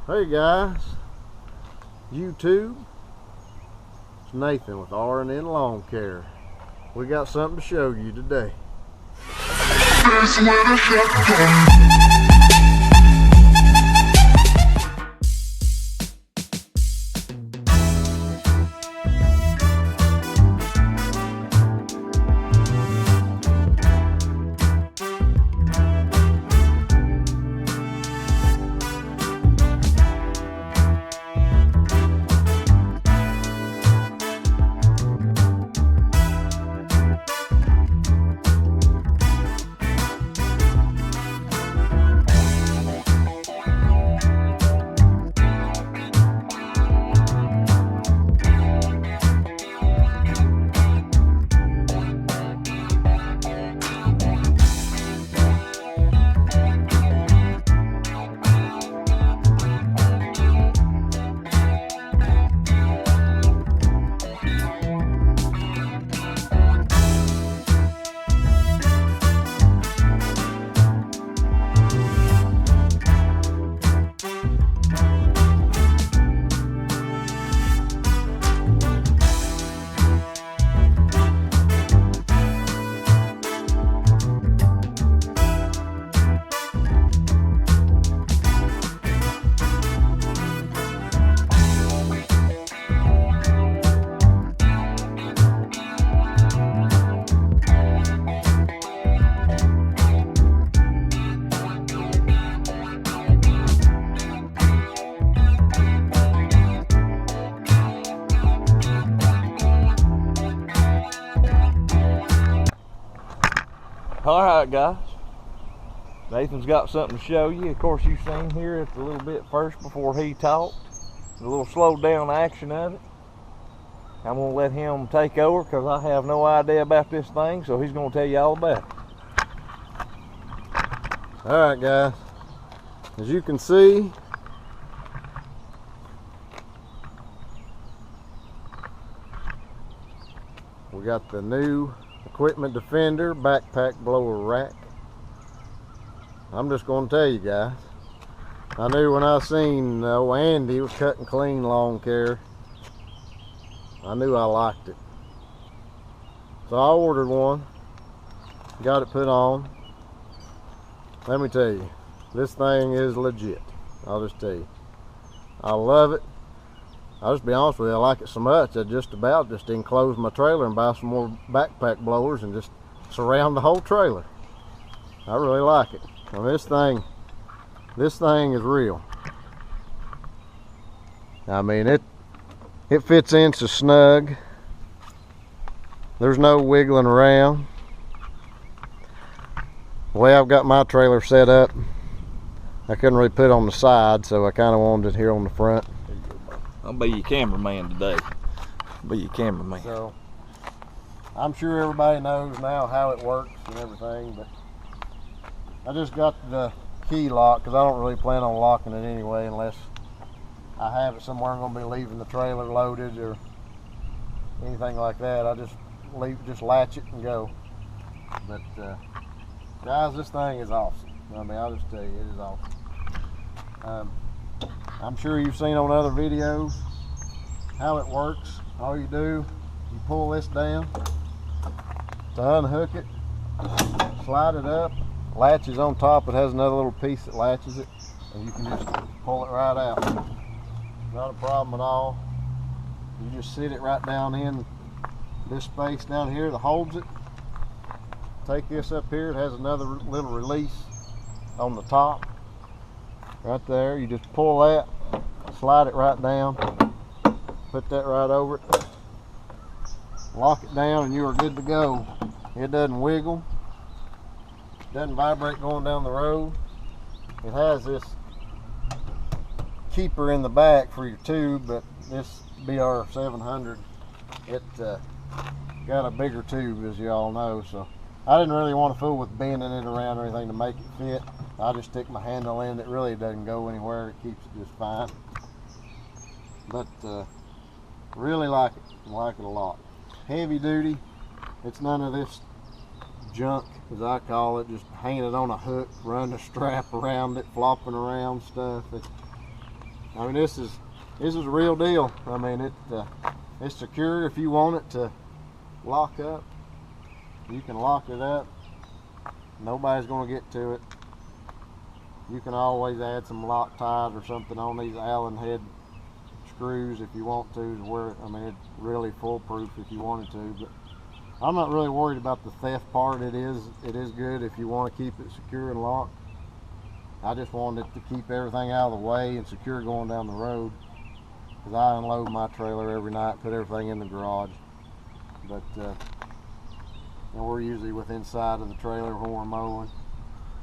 Hey guys, YouTube, it's Nathan with R&N Lawn Care. We got something to show you today. Alright guys, Nathan's got something to show you. Of course you've seen here it's a little bit first before he talked. A little slowed down action of it. I'm going to let him take over because I have no idea about this thing, so he's going to tell you all about it. Alright guys, as you can see, we got the new Equipment Defender backpack blower rack. I'm just going to tell you guys, I knew when I seen Andy was Cut and Clean Lawn Care, I knew I liked it. So I ordered one, got it put on. Let me tell you, this thing is legit. I'll just tell you, I love it. I'll just be honest with you, I like it so much I just enclose my trailer and buy some more backpack blowers and just surround the whole trailer. I really like it. Now this thing is real. I mean, it fits in so snug. There's no wiggling around. The way I've got my trailer set up, I couldn't really put it on the side, so I kind of wanted it here on the front. I'll be your cameraman today. Be your cameraman. So I'm sure everybody knows now how it works and everything, but I just got the key lock because I don't really plan on locking it anyway unless I have it somewhere I'm going to be leaving the trailer loaded or anything like that. I just latch it and go. But guys, this thing is awesome. I mean, I'll just tell you, it is awesome. I'm sure you've seen on other videos how it works. All you do, you pull this down to unhook it, slide it up, latches on top. It has another little piece that latches it, and you can just pull it right out. Not a problem at all. You just sit it right down in this space down here that holds it. Take this up here, it has another little release on the top. Right there, you just pull that, slide it right down, put that right over it, lock it down, and you are good to go. It doesn't wiggle, doesn't vibrate going down the road. It has this keeper in the back for your tube, but this BR700, it got a bigger tube, as you all know, so I didn't really want to fool with bending it around or anything to make it fit. I just stick my handle in. It really doesn't go anywhere. It keeps it just fine. But really like it. I like it a lot. Heavy duty. It's none of this junk, as I call it, just hanging it on a hook, run a strap around it, flopping around stuff. I mean, this is a real deal. I mean, it's secure. If you want it to lock up, you can lock it up. Nobody's going to get to it. You can always add some Loctite or something on these Allen head screws if you want to where, I mean, it's really foolproof if you wanted to, but I'm not really worried about the theft part. It is good if you want to keep it secure and locked. I just wanted it to keep everything out of the way and secure going down the road, because I unload my trailer every night, put everything in the garage, but and we're usually within sight of the trailer when we're mowing,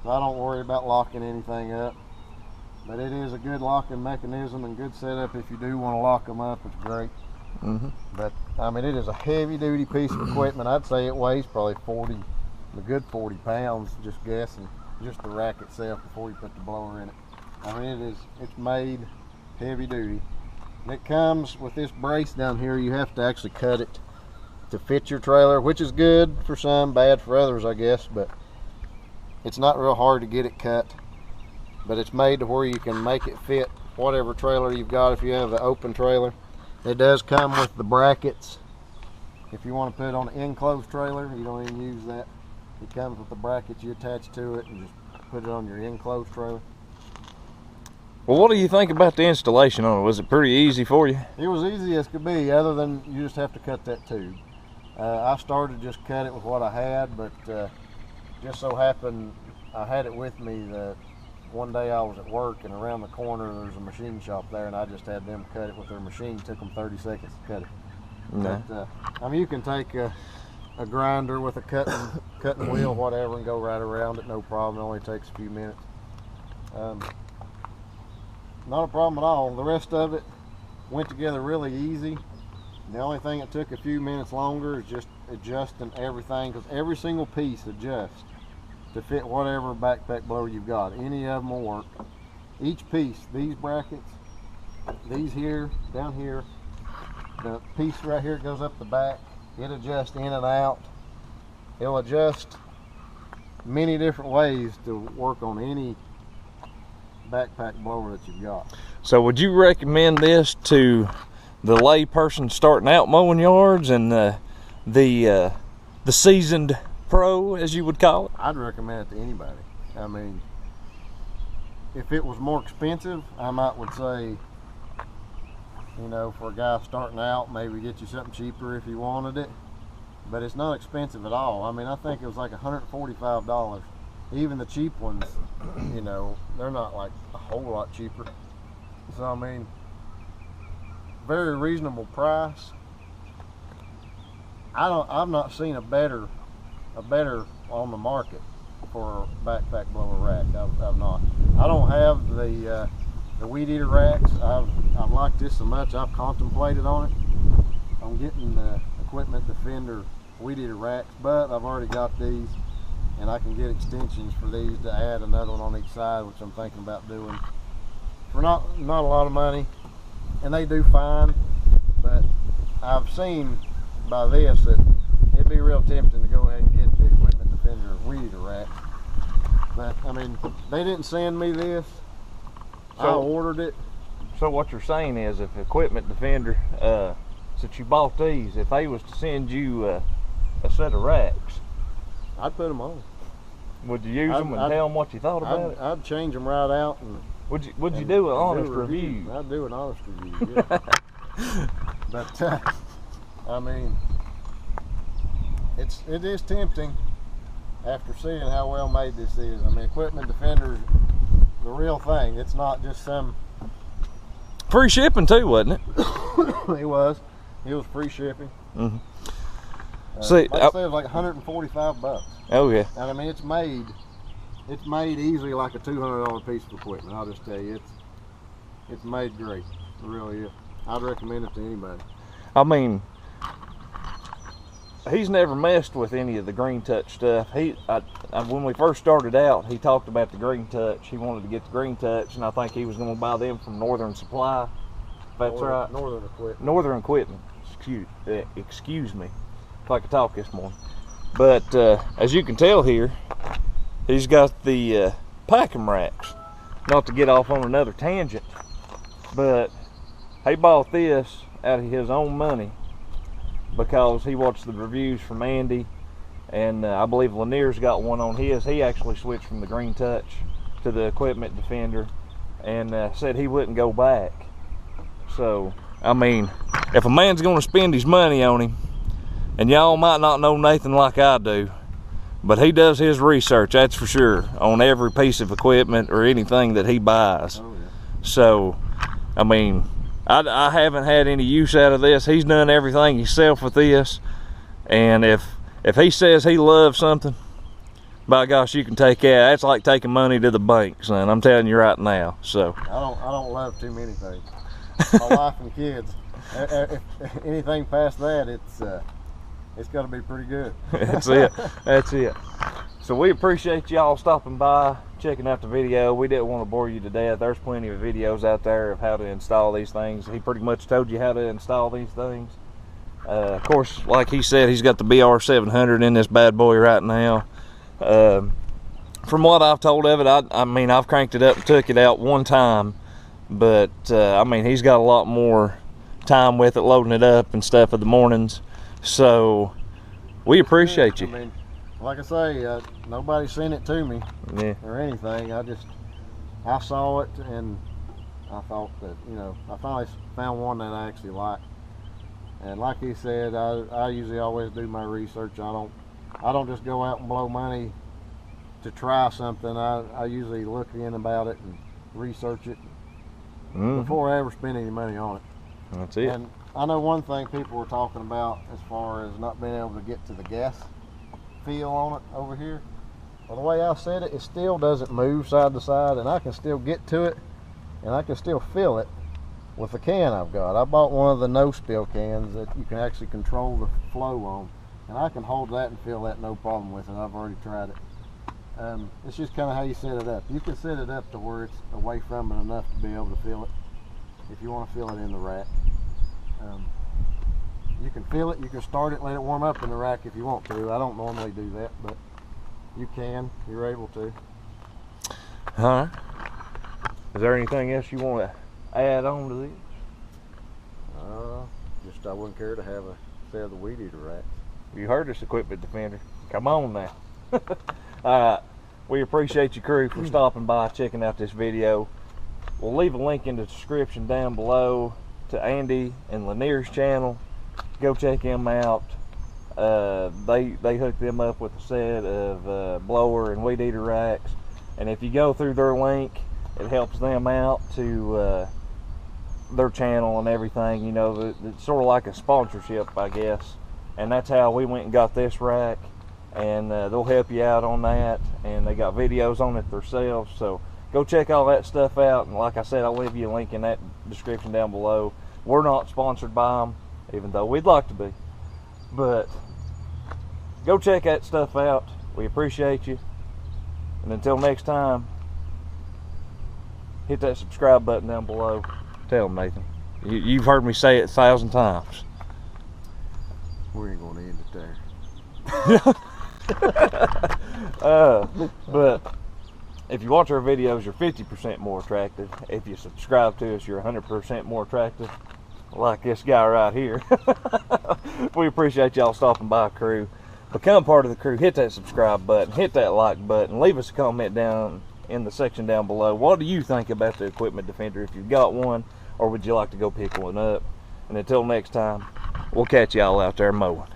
so I don't worry about locking anything up. But it is a good locking mechanism and good setup. If you do want to lock them up, it's great. But I mean, it is a heavy duty piece of equipment. I'd say it weighs probably a good 40 pounds, just guessing, just the rack itself before you put the blower in it. I mean, it's made heavy duty. And it comes with this brace down here. You have to actually cut it to fit your trailer, which is good for some, bad for others, I guess, but it's not real hard to get it cut. But it's made to where you can make it fit whatever trailer you've got. If you have an open trailer, it does come with the brackets. If you want to put it on an enclosed trailer, you don't even use that. It comes with the brackets you attach to it and just put it on your enclosed trailer. Well, what do you think about the installation on it? Was it pretty easy for you? It was easy as could be, other than you just have to cut that tube. I started just cut it with what I had, but just so happened I had it with me that one day I was at work, and around the corner there's a machine shop there, and I just had them cut it with their machine. Took them 30 seconds to cut it. No. But, I mean, you can take a grinder with a cutting wheel, whatever, and go right around it, no problem. It only takes a few minutes. Not a problem at all. The rest of it went together really easy. The only thing that took a few minutes longer is just adjusting everything, because every single piece adjusts to fit whatever backpack blower you've got. Any of them will work. Each piece, these brackets, these here, down here, the piece right here goes up the back, it adjusts in and out. It'll adjust many different ways to work on any backpack blower that you've got. So would you recommend this to the lay person starting out mowing yards and the seasoned pro, as you would call it? I'd recommend it to anybody. I mean, if it was more expensive, I would say, you know, for a guy starting out, maybe get you something cheaper if you wanted it. But it's not expensive at all. I mean, I think it was like $145. Even the cheap ones, you know, they're not like a whole lot cheaper. So I mean, very reasonable price. I've not seen a better on the market for a backpack blower rack. I've not. I don't have the weed eater racks. I've liked this so much, I've contemplated on it. I'm getting the Equipment Defender weed eater racks, but I've already got these, and I can get extensions for these to add another one on each side, which I'm thinking about doing for not a lot of money, and they do fine. But I've seen by this that it'd be real tempting to go ahead and get the Equipment Defender weed eater rack. But I mean, they didn't send me this. I ordered it. So what you're saying is, if Equipment Defender, since you bought these, if they was to send you a set of racks, I'd put them on. Would you use them and tell them what you thought about it? I'd change them right out. And would you do an honest review? I'd do an honest review, yeah. But I mean, it is tempting after seeing how well made this is. I mean, Equipment Defender's the real thing. It's not just some. Free shipping too, wasn't it? It was free shipping. Mm-hmm. Like I said, it was like $145. Oh yeah. And I mean, it's made easily like a $200 piece of equipment. I'll just tell you, it's made great. It really is. I'd recommend it to anybody. I mean, he's never messed with any of the Green Touch stuff. When we first started out, he talked about the Green Touch. He wanted to get the Green Touch, and I think he was going to buy them from Northern Supply. That's right. Northern Equipment. Northern Equipment. Excuse me, if I could talk this morning. But as you can tell here, he's got the packing racks. Not to get off on another tangent, But he bought this out of his own money because he watched the reviews from Andy, and I believe Lanier's got one on his. He actually switched from the Green Touch to the Equipment Defender, and said he wouldn't go back. So, I mean, if a man's gonna spend his money on him, and y'all might not know Nathan like I do, but he does his research, that's for sure, on every piece of equipment or anything that he buys. Oh, yeah. So, I mean, I haven't had any use out of this. He's done everything himself with this, and if he says he loves something, by gosh, you can take that. That's like taking money to the bank, son. I'm telling you right now. So I don't love too many things. My wife and kids. If anything past that, it's got to be pretty good. That's it. That's it. So we appreciate y'all stopping by, checking out the video. We didn't want to bore you to death. There's plenty of videos out there of how to install these things. He pretty much told you how to install these things. Of course, like he said, he's got the BR700 in this bad boy right now. From what I've told of it, I mean, I've cranked it up and took it out one time, but I mean, he's got a lot more time with it, loading it up and stuff in the mornings. So we appreciate you. I mean, like I say, nobody sent it to me or anything. I saw it, and I thought that, you know, I finally found one that I actually like. And like he said, I usually always do my research. I don't just go out and blow money to try something. I usually look in about it and research it before I ever spend any money on it. That's it. And I know one thing people were talking about as far as not being able to get to the gas feel on it over here. Well, the way I said it, it still doesn't move side to side, and I can still get to it, and I can still feel it with the can I've got. I bought one of the no spill cans that you can actually control the flow on, and I can hold that and feel that no problem with it. I've already tried it. It's just kind of how you set it up. You can set it up to where it's away from it enough to be able to feel it if you want to feel it in the rack. You can feel it, you can start it, let it warm up in the rack if you want to. I don't normally do that, but you can, you're able to. All right. Is there anything else you want to add on to this? Just I wouldn't care to have a set of the weed eater racks. You heard us, Equipment Defender. Come on now. Alright, we appreciate you, crew, for stopping by, checking out this video. We'll leave a link in the description down below to Andy and Lanier's channel. Go check them out. They hooked them up with a set of blower and weed eater racks, and if you go through their link, it helps them out to their channel and everything. You know, it's sort of like a sponsorship, I guess, and that's how we went and got this rack. And they'll help you out on that, and they got videos on it themselves. So go check all that stuff out, and like I said, I'll leave you a link in that description down below. We're not sponsored by them, even though we'd like to be, but go check that stuff out. We appreciate you, and until next time, hit that subscribe button down below. Tell them, Nathan, you've heard me say it 1,000 times. We ain't gonna end it there. But if you watch our videos, you're 50% more attractive. If you subscribe to us, you're 100% more attractive, like this guy right here. We appreciate y'all stopping by, crew. Become part of the crew. Hit that subscribe button, hit that like button, leave us a comment down in the section down below. What do you think about the Equipment Defender? If you've got one, or would you like to go pick one up? And until next time, we'll catch y'all out there mowing.